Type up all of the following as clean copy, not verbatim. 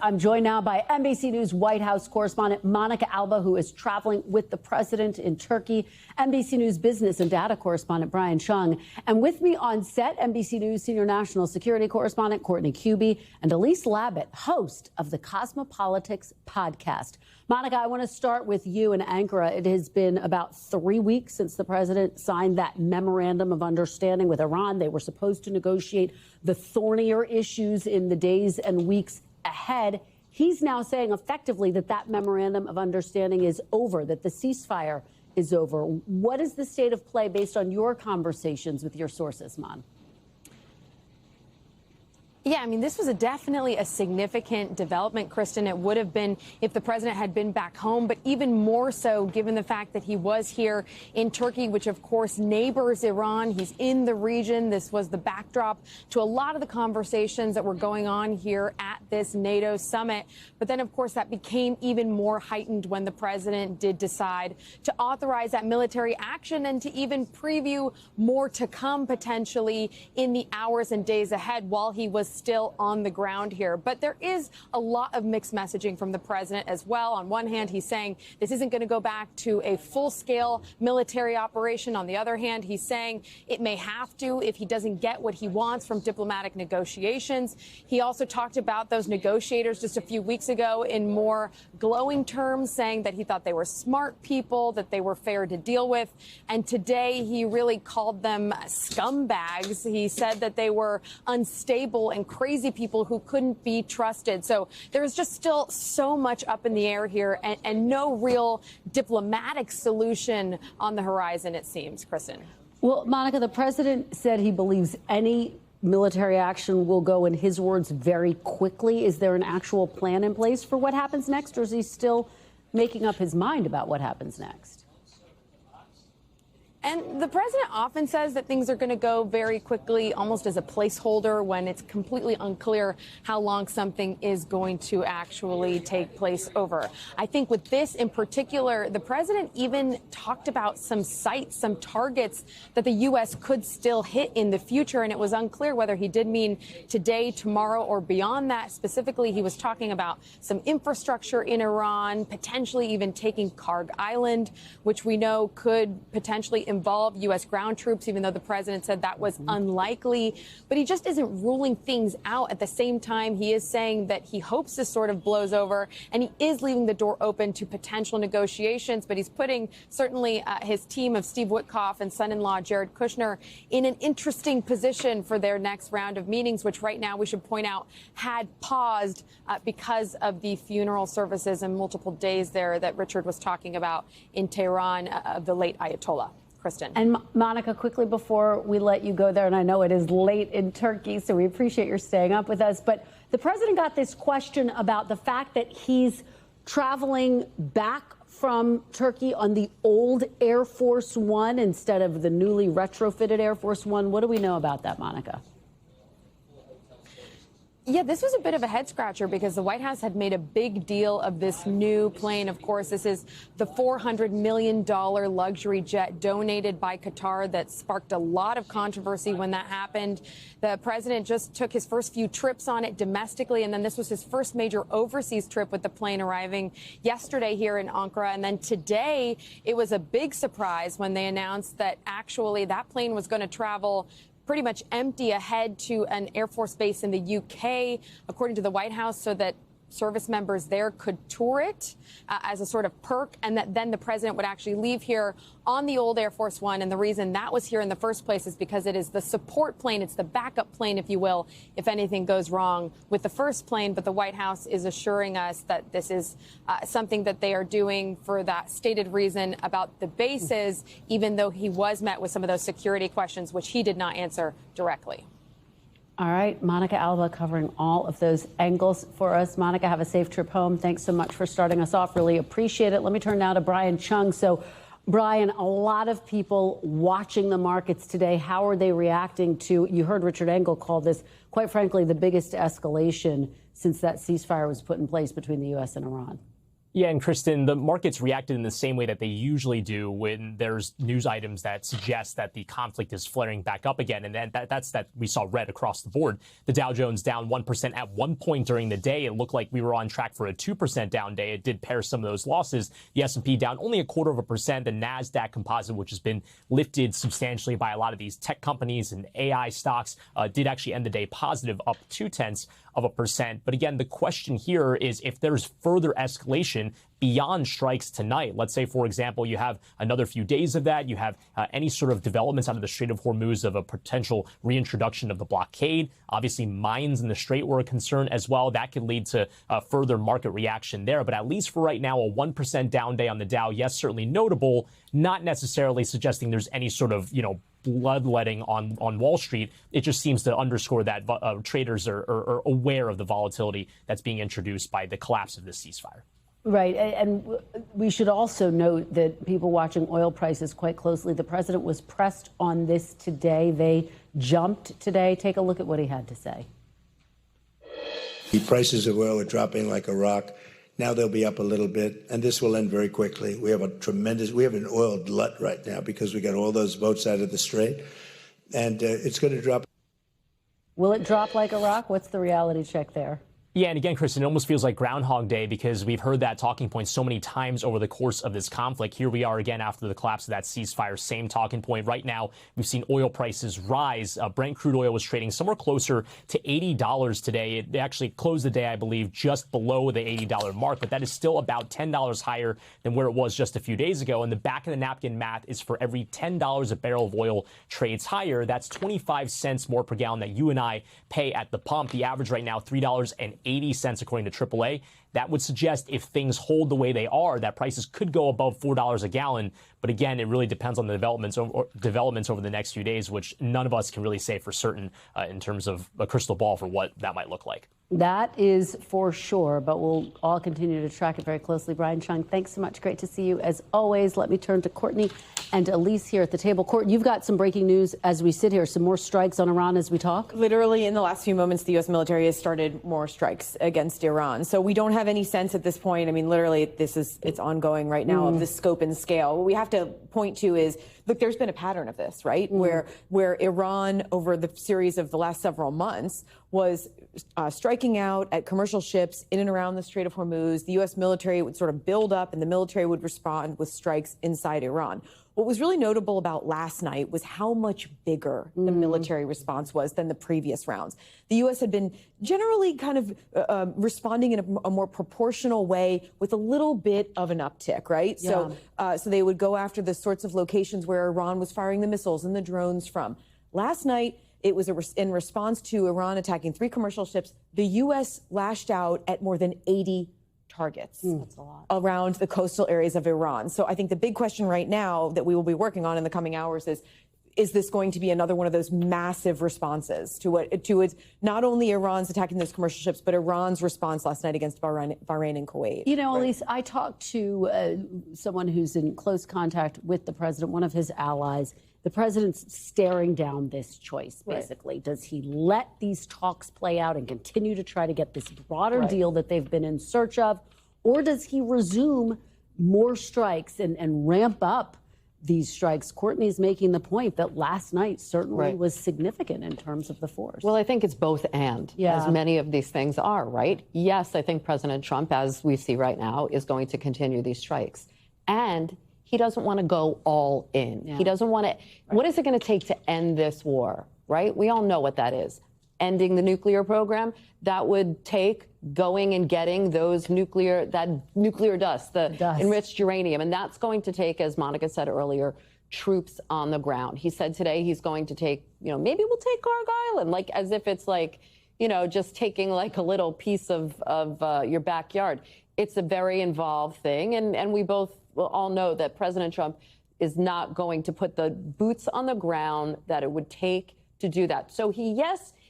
I'm joined now by NBC News White House correspondent Monica Alba, who is traveling with the president in Turkey, NBC News business and data correspondent Brian Cheung, and with me on set, NBC News senior national security correspondent Courtney Kube, and Elise Labott, host of the Cosmopolitics podcast. Monica, I want to start with you in Ankara. It has been about 3 weeks since the president signed that memorandum of understanding with Iran. They were supposed to negotiate the thornier issues in the days and weeks ahead. He's now saying effectively that that memorandum of understanding is over, that the ceasefire is over. What is the state of play based on your conversations with your sources, Mon? Yeah, I mean, this was definitely a significant development, Kristen. It would have been if the president had been back home, but even more so given the fact that he was here in Turkey, which, of course, neighbors Iran. He's in the region. This was the backdrop to a lot of the conversations that were going on here at this NATO summit. But then, of course, that became even more heightened when the president did decide to authorize that military action and to even preview more to come potentially in the hours and days ahead while he was still on the ground here. But there is a lot of mixed messaging from the president as well. On one hand, he's saying this isn't going to go back to a full-scale military operation. On the other hand, he's saying it may have to if he doesn't get what he wants from diplomatic negotiations. He also talked about those negotiators just a few weeks ago in more glowing terms, saying that he thought they were smart people, that they were fair to deal with. And today he really called them scumbags. He said that they were unstable and crazy people who couldn't be trusted. So there is just still so much up in the air here and no real diplomatic solution on the horizon, it seems, Kristen. Well, Monica, the president said he believes any military action will go, in his words, very quickly. Is there an actual plan in place for what happens next, or is he still making up his mind about what happens next? And the president often says that things are going to go very quickly, almost as a placeholder, when it's completely unclear how long something is going to actually take place over. I think with this in particular, the president even talked about some sites, some targets that the U.S. could still hit in the future. And it was unclear whether he did mean today, tomorrow, or beyond that. Specifically, he was talking about some infrastructure in Iran, potentially even taking Karg Island, which we know could potentially involve U.S. ground troops, even though the president said that was unlikely. But he just isn't ruling things out. At the same time, he is saying that he hopes this sort of blows over, and he is leaving the door open to potential negotiations. But he's putting certainly his team of Steve Witkoff and son-in-law Jared Kushner in an interesting position for their next round of meetings, which right now we should point out had paused because of the funeral services and multiple days there that Richard was talking about in Tehran of the late Ayatollah. Kristen. And Monica, quickly before we let you go there, and I know it is late in Turkey, so we appreciate your staying up with us, but the president got this question about the fact that he's traveling back from Turkey on the old Air Force One instead of the newly retrofitted Air Force One. What do we know about that, Monica? Yeah, this was a bit of a head scratcher because the White House had made a big deal of this new plane. Of course, this is the $400 million luxury jet donated by Qatar that sparked a lot of controversy when that happened. The president just took his first few trips on it domestically, and then this was his first major overseas trip with the plane arriving yesterday here in Ankara. And then today, it was a big surprise when they announced that actually that plane was going to travel pretty much empty ahead to an Air Force base in the UK, according to the White House, so that service members there could tour it as a sort of perk, and that then the president would actually leave here on the old Air Force One. And the reason that was here in the first place is because it is the support plane. It's the backup plane, if you will, if anything goes wrong with the first plane. But the White House is assuring us that this is something that they are doing for that stated reason about the bases, even though he was met with some of those security questions, which he did not answer directly. All right, Monica Alba covering all of those angles for us. Monica, have a safe trip home. Thanks so much for starting us off. Really appreciate it. Let me turn now to Brian Cheung. So, Brian, a lot of people watching the markets today. How are they reacting to, you heard Richard Engel call this, quite frankly, the biggest escalation since that ceasefire was put in place between the U.S. and Iran? Yeah, and Kristen, the markets reacted in the same way that they usually do when there's news items that suggest that the conflict is flaring back up again. And then that's that we saw red across the board. The Dow Jones down 1% at one point during the day. It looked like we were on track for a 2% down day. It did pair some of those losses. The S&P down only 0.25%. The NASDAQ composite, which has been lifted substantially by a lot of these tech companies and AI stocks, did actually end the day positive, up 0.2%. But again, the question here is if there's further escalation beyond strikes tonight. Let's say, for example, you have another few days of that. You have any sort of developments out of the Strait of Hormuz of a potential reintroduction of the blockade. Obviously, mines in the Strait were a concern as well. That could lead to further market reaction there. But at least for right now, a 1% down day on the Dow. Yes, certainly notable, not necessarily suggesting there's any sort of, bloodletting on Wall Street. It just seems to underscore that traders are aware of the volatility that's being introduced by the collapse of this ceasefire. Right. And we should also note that people watching oil prices quite closely, the president was pressed on this today. They jumped today. Take a look at what he had to say. The prices of oil are dropping like a rock. Now they'll be up a little bit, and this will end very quickly. We have an oil glut right now because we got all those boats out of the Strait, and it's going to drop. Will it drop like a rock? What's the reality check there? Yeah, and again, Kristen, it almost feels like Groundhog Day because we've heard that talking point so many times over the course of this conflict. Here we are again after the collapse of that ceasefire, same talking point. Right now, we've seen oil prices rise. Brent crude oil was trading somewhere closer to $80 today. It actually closed the day, I believe, just below the $80 mark, but that is still about $10 higher than where it was just a few days ago. And the back of the napkin math is for every $10 a barrel of oil trades higher, that's 25 cents more per gallon that you and I pay at the pump. The average right now, $3.80 according to AAA. That would suggest if things hold the way they are, that prices could go above $4 a gallon. But again, it really depends on the developments over the next few days, which none of us can really say for certain in terms of a crystal ball for what that might look like. That is for sure, but we'll all continue to track it very closely. Brian Cheung, thanks so much. Great to see you as always. Let me turn to Courtney and Elise here at the table. Court, you've got some breaking news as we sit here. Some more strikes on Iran as we talk. Literally in the last few moments, the U.S. military has started more strikes against Iran. So we don't have any sense at this point. I mean, literally, it's ongoing right now of the scope and scale. What we have to point to is, look, there's been a pattern of this, right? Where Iran, over the series of the last several months, was striking out at commercial ships in and around the Strait of Hormuz. The U.S. military would sort of build up, and the military would respond with strikes inside Iran. What was really notable about last night was how much bigger the military response was than the previous rounds. The U.S. had been generally kind of responding in a more proportional way with a little bit of an uptick, right? Yeah. So they would go after the sorts of locations where Iran was firing the missiles and the drones from. Last night, it was in response to Iran attacking 3 commercial ships. The U.S. lashed out at more than 80 targets That's a lot. Around the coastal areas of Iran. So I think the big question right now that we will be working on in the coming hours is this going to be another one of those massive responses to not only Iran's attacking those commercial ships, but Iran's response last night against Bahrain and Kuwait? You know, Elise, I talked to someone who's in close contact with the president, one of his allies. The president's staring down this choice, basically. Right. Does he let these talks play out and continue to try to get this broader deal that they've been in search of? Or does he resume more strikes and ramp up these strikes? Courtney's making the point that last night certainly was significant in terms of the force. Well, I think it's both and, as many of these things are, right? Yes, I think President Trump, as we see right now, is going to continue these strikes. And he doesn't want to go all in. Yeah. He doesn't want to. What is it going to take to end this war, right? We all know what that is. Ending the nuclear program, that would take going and getting those nuclear dust, the enriched uranium. And that's going to take, as Monica said earlier, troops on the ground. He said today he's going to take, maybe we'll take Garg Island, like as if it's like, just taking like a little piece of your backyard. It's a very involved thing. And we both will all know that President Trump is not going to put the boots on the ground that it would take to do that. So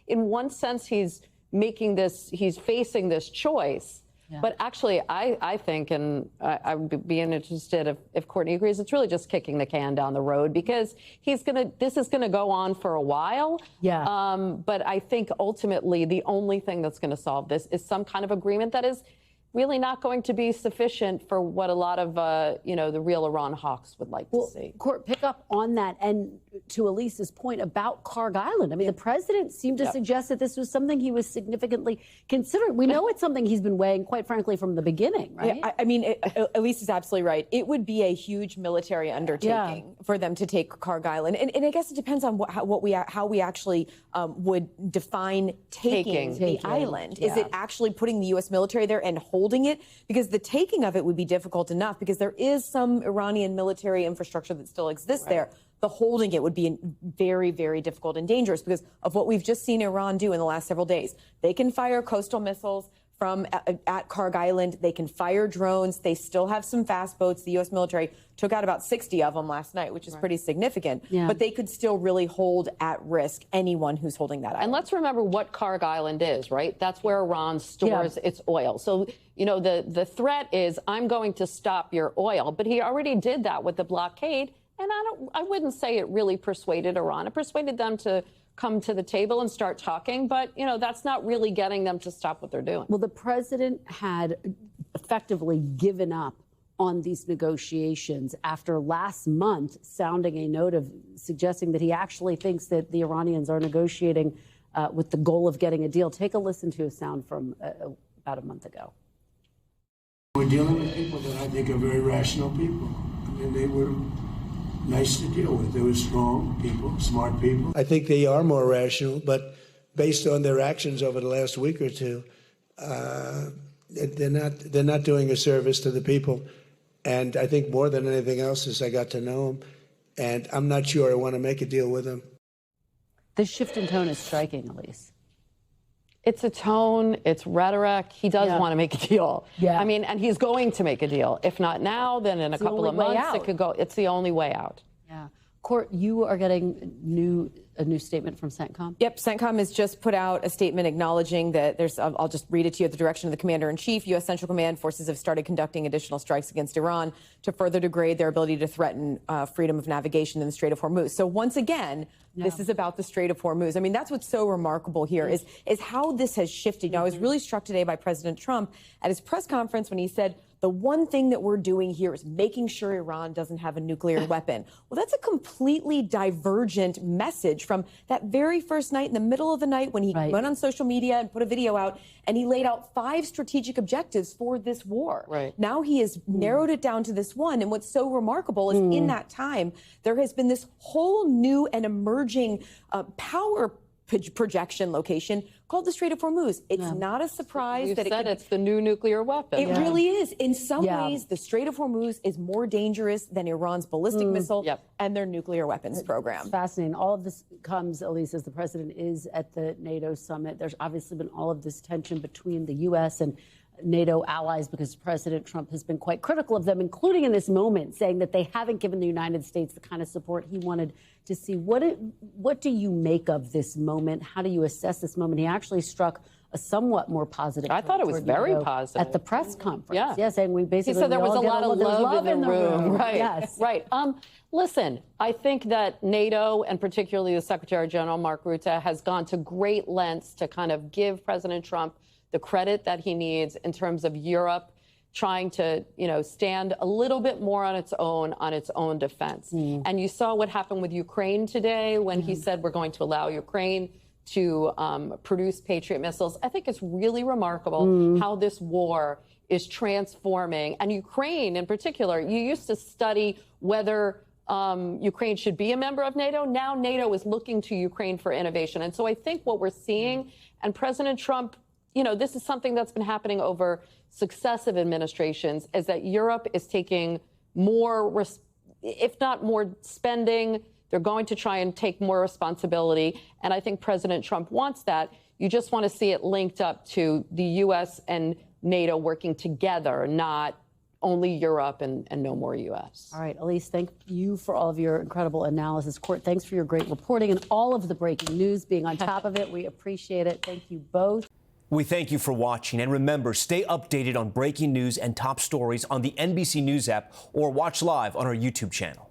in one sense, he's facing this choice. Yeah. But actually, I think, and I would be interested if Courtney agrees, it's really just kicking the can down the road because this is gonna go on for a while. Yeah. But I think ultimately the only thing that's gonna solve this is some kind of agreement that is really not going to be sufficient for what a lot of, the real Iran hawks would like to see. Court, pick up on that. And to Elise's point about Kharg Island, I mean, the president seemed to suggest that this was something he was significantly considering. We know it's something he's been weighing, quite frankly, from the beginning, right? Yeah, Elise is absolutely right. It would be a huge military undertaking for them to take Kharg Island. And I guess it depends on how we actually would define taking the island. Is it actually putting the U.S. military there and holding it? Because the taking of it would be difficult enough because there is some Iranian military infrastructure that still exists there. The holding it would be very, very difficult and dangerous because of what we've just seen Iran do in the last several days. They can fire coastal missiles from at Kharg Island. They can fire drones. They still have some fast boats. The U.S. military took out about 60 of them last night, which is pretty significant. Yeah. But they could still really hold at risk anyone who's holding that island. And let's remember what Kharg Island is, right? That's where Iran stores its oil. So, the threat is, I'm going to stop your oil. But he already did that with the blockade. And I wouldn't say it really persuaded Iran. It persuaded them to come to the table and start talking. But, that's not really getting them to stop what they're doing. Well, the president had effectively given up on these negotiations after last month sounding a note of suggesting that he actually thinks that the Iranians are negotiating with the goal of getting a deal. Take a listen to a sound from about a month ago. We're dealing with people that I think are very rational people. I mean, they were nice to deal with. They were strong people, smart people. I think they are more rational, but based on their actions over the last week or two, they're not doing a service to the people. And I think more than anything else is I got to know them, and I'm not sure I want to make a deal with them. The shift in tone is striking, Elise. It's a tone, it's rhetoric. He does want to make a deal. Yeah. I mean, and he's going to make a deal. If not now, then in a couple of months, it could go. It's the only way out. Yeah. Court, you are getting a new statement from CENTCOM? Yep, CENTCOM has just put out a statement acknowledging that I'll just read it to you at the direction of the Commander-in-Chief. U.S. Central Command forces have started conducting additional strikes against Iran to further degrade their ability to threaten freedom of navigation in the Strait of Hormuz. So once again, this is about the Strait of Hormuz. I mean, that's what's so remarkable here is how this has shifted. Now, I was really struck today by President Trump at his press conference when he said, the one thing that we're doing here is making sure Iran doesn't have a nuclear weapon. Well, that's a completely divergent message from that very first night in the middle of the night when he went on social media and put a video out and he laid out 5 strategic objectives for this war. Right. Now he has narrowed it down to this one. And what's so remarkable is in that time, there has been this whole new and emerging power projection location called the Strait of Hormuz. It's not a surprise that it's the new nuclear weapon. It really is. In some ways, the Strait of Hormuz is more dangerous than Iran's ballistic missile and their nuclear weapons program. It's fascinating. All of this comes, Elise, as the president is at the NATO summit. There's obviously been all of this tension between the U.S. and NATO allies because President Trump has been quite critical of them, including in this moment, saying that they haven't given the United States the kind of support he wanted to see. What do you make of this moment? How do you assess this moment? He actually struck a somewhat more positive. I thought it was very positive at the press conference. Yeah, saying we basically. He said there was a lot of love in the room. Right. Yes. Right. Listen, I think that NATO and particularly the Secretary General Mark Rutte has gone to great lengths to kind of give President Trump the credit that he needs in terms of Europe trying to, stand a little bit more on its own defense. And you saw what happened with Ukraine today when he said we're going to allow Ukraine to produce Patriot missiles. I think it's really remarkable how this war is transforming. And Ukraine in particular, you used to study whether Ukraine should be a member of NATO. Now NATO is looking to Ukraine for innovation. And so I think what we're seeing, and President Trump, this is something that's been happening over successive administrations, is that Europe is taking more, if not more spending. They're going to try and take more responsibility. And I think President Trump wants that. You just want to see it linked up to the U.S. and NATO working together, not only Europe and no more U.S. All right, Elise, thank you for all of your incredible analysis. Court, thanks for your great reporting and all of the breaking news, being on top of it. We appreciate it. Thank you both. We thank you for watching, and remember, stay updated on breaking news and top stories on the NBC News app or watch live on our YouTube channel.